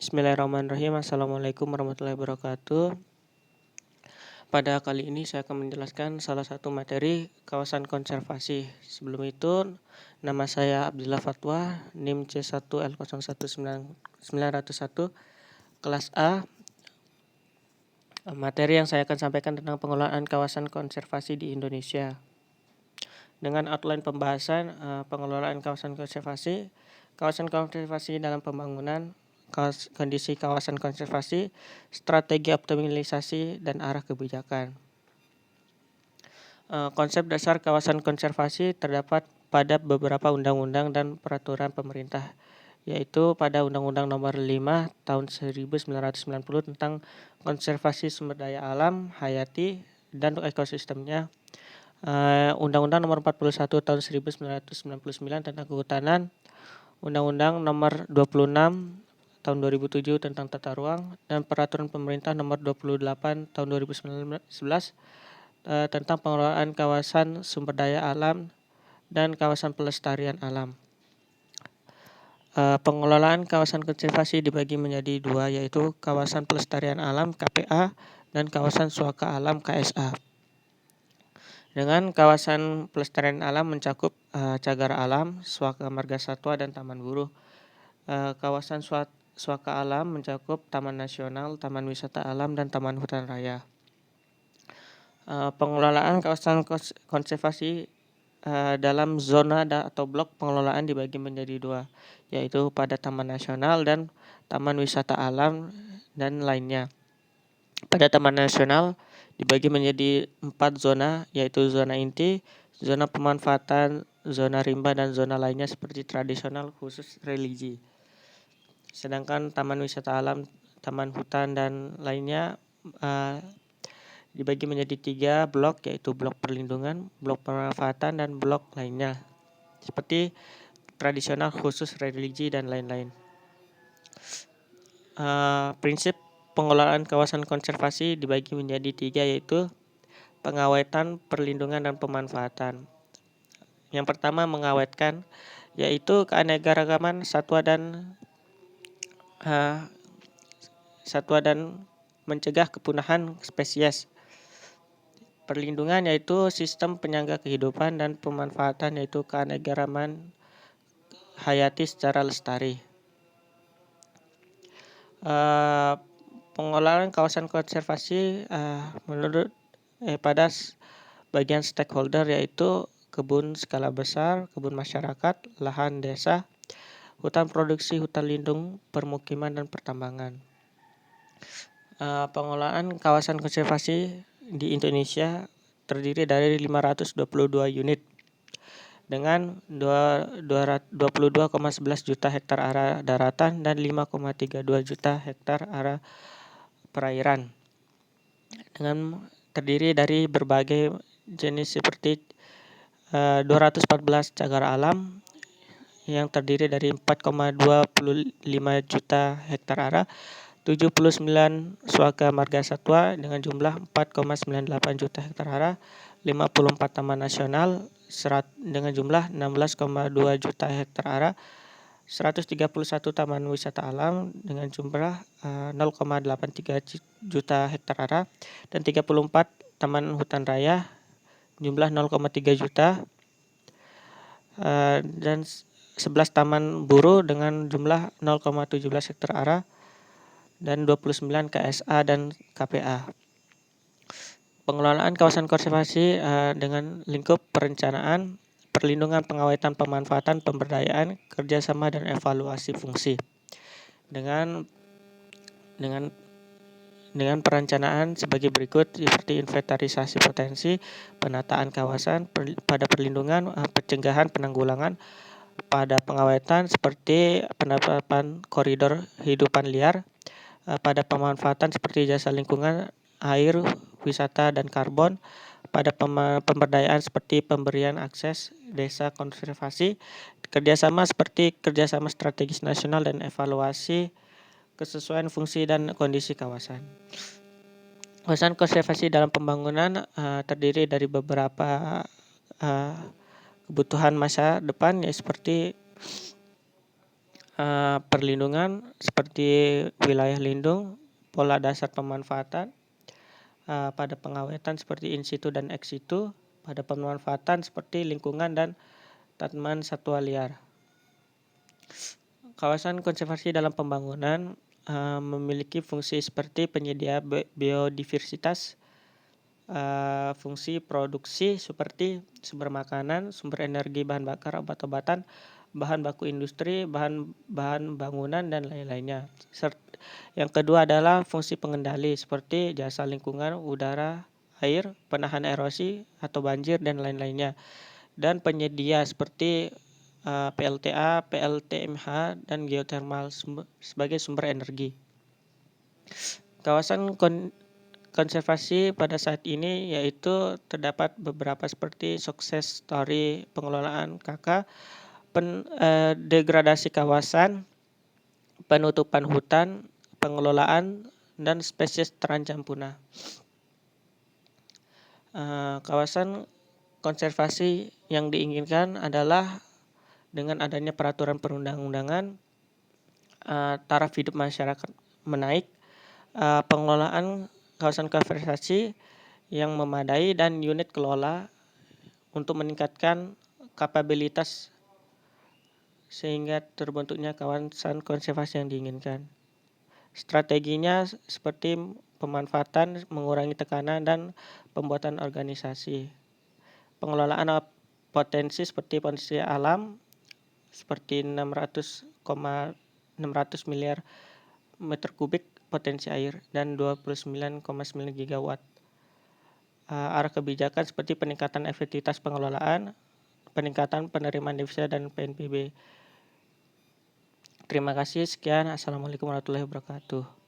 Bismillahirrahmanirrahim. Assalamualaikum warahmatullahi wabarakatuh. Pada kali ini saya akan menjelaskan salah satu materi kawasan konservasi. Sebelum itu, nama saya Abdillah Fatwa, NIM C1L019901, kelas A. Materi yang saya akan sampaikan tentang pengelolaan kawasan konservasi di Indonesia. Dengan outline pembahasan pengelolaan kawasan konservasi dalam pembangunan, kondisi kawasan konservasi, strategi optimalisasi, dan arah kebijakan. Konsep dasar kawasan konservasi terdapat pada beberapa undang-undang dan peraturan pemerintah, yaitu pada Undang-Undang Nomor 5 Tahun 1990 tentang konservasi sumber daya alam, hayati, dan ekosistemnya, Undang-Undang Nomor 41 Tahun 1999 tentang kehutanan, Undang-Undang Nomor 26 Tahun 2007 tentang tata ruang, dan Peraturan Pemerintah Nomor 28 Tahun 2011 tentang pengelolaan kawasan sumber daya alam dan kawasan pelestarian alam. Pengelolaan kawasan konservasi dibagi menjadi dua, yaitu kawasan pelestarian alam (KPA) dan kawasan suaka alam (KSA). Dengan kawasan pelestarian alam mencakup cagar alam, suaka marga satwa, dan taman buruh. Kawasan suaka alam mencakup taman nasional, taman wisata alam, dan taman hutan raya. Pengelolaan kawasan konservasi dalam zona atau blok pengelolaan dibagi menjadi dua, yaitu pada taman nasional dan taman wisata alam dan lainnya. Pada taman nasional dibagi menjadi 4 zona, yaitu zona inti, zona pemanfaatan, zona rimba, dan zona lainnya seperti tradisional, khusus, religi. Sedangkan taman wisata alam, taman hutan, dan lainnya dibagi menjadi 3 blok, yaitu blok perlindungan, blok pemanfaatan, dan blok lainnya seperti tradisional, khusus, religi, dan lain-lain. Prinsip pengelolaan kawasan konservasi dibagi menjadi 3, yaitu pengawetan, perlindungan, dan pemanfaatan. Yang pertama, mengawetkan, yaitu keanekaragaman satwa dan mencegah kepunahan spesies. Perlindungan yaitu sistem penyangga kehidupan, dan pemanfaatan yaitu keanekaragaman hayati secara lestari. Pengelolaan kawasan konservasi menurut pada bagian stakeholder, yaitu kebun skala besar, kebun masyarakat, lahan desa, hutan produksi, hutan lindung, permukiman, dan pertambangan. Pengelolaan kawasan konservasi di Indonesia terdiri dari 522 unit dengan 22,11 juta hektar area daratan dan 5,32 juta hektar area perairan, dengan terdiri dari berbagai jenis seperti 214 cagar alam yang terdiri dari 4,25 juta hektar area, 79 suaka marga satwa dengan jumlah 4,98 juta hektar area, 54 taman nasional dengan jumlah 16,2 juta hektar area, 131 taman wisata alam dengan jumlah 0,83 juta hektar area, dan 34 taman hutan raya jumlah 0,3 juta, dan 11 taman buruh dengan jumlah 0,17 hektar area, dan 29 KSA dan KPA. Pengelolaan kawasan konservasi dengan lingkup perencanaan, perlindungan, pengawetan, pemanfaatan, pemberdayaan, kerjasama, dan evaluasi fungsi. Dengan perencanaan sebagai berikut, seperti inventarisasi potensi, penataan kawasan, pada perlindungan, pencegahan, penanggulangan, pada pengawetan seperti penetapan koridor hidupan liar, pada pemanfaatan seperti jasa lingkungan, air, wisata, dan karbon, pada pemberdayaan seperti pemberian akses desa konservasi, kerjasama seperti kerjasama strategis nasional, dan evaluasi kesesuaian fungsi dan kondisi kawasan. Kawasan konservasi dalam pembangunan terdiri dari beberapa kebutuhan masa depan, seperti perlindungan seperti wilayah lindung, pola dasar pemanfaatan, pada pengawetan seperti in situ dan ex situ, pada pemanfaatan seperti lingkungan dan tanaman satwa liar. Kawasan konservasi dalam pembangunan memiliki fungsi seperti penyedia biodiversitas, fungsi produksi seperti sumber makanan, sumber energi, bahan bakar, obat-obatan, bahan baku industri, bahan bangunan, dan lain-lainnya. Yang kedua adalah fungsi pengendali seperti jasa lingkungan, udara, air, penahan erosi atau banjir, dan lain-lainnya. Dan penyedia seperti PLTA, PLTMH, dan geothermal sebagai sumber energi. Kawasan konservasi pada saat ini yaitu terdapat beberapa seperti sukses story pengelolaan KK, degradasi kawasan, penutupan hutan, pengelolaan, dan spesies terancam punah. Kawasan konservasi yang diinginkan adalah dengan adanya peraturan perundang-undangan, taraf hidup masyarakat menaik, pengelolaan kawasan konservasi yang memadai, dan unit kelola untuk meningkatkan kapabilitas sehingga terbentuknya kawasan konservasi yang diinginkan. Strateginya seperti pemanfaatan, mengurangi tekanan, dan pembuatan organisasi. Pengelolaan potensi seperti potensi alam seperti 600 miliar meter kubik potensi air dan 29,9 gigawatt. Arah kebijakan seperti peningkatan efektivitas pengelolaan, peningkatan penerimaan devisa, dan PNBP. Terima kasih, sekian. Assalamualaikum warahmatullahi wabarakatuh.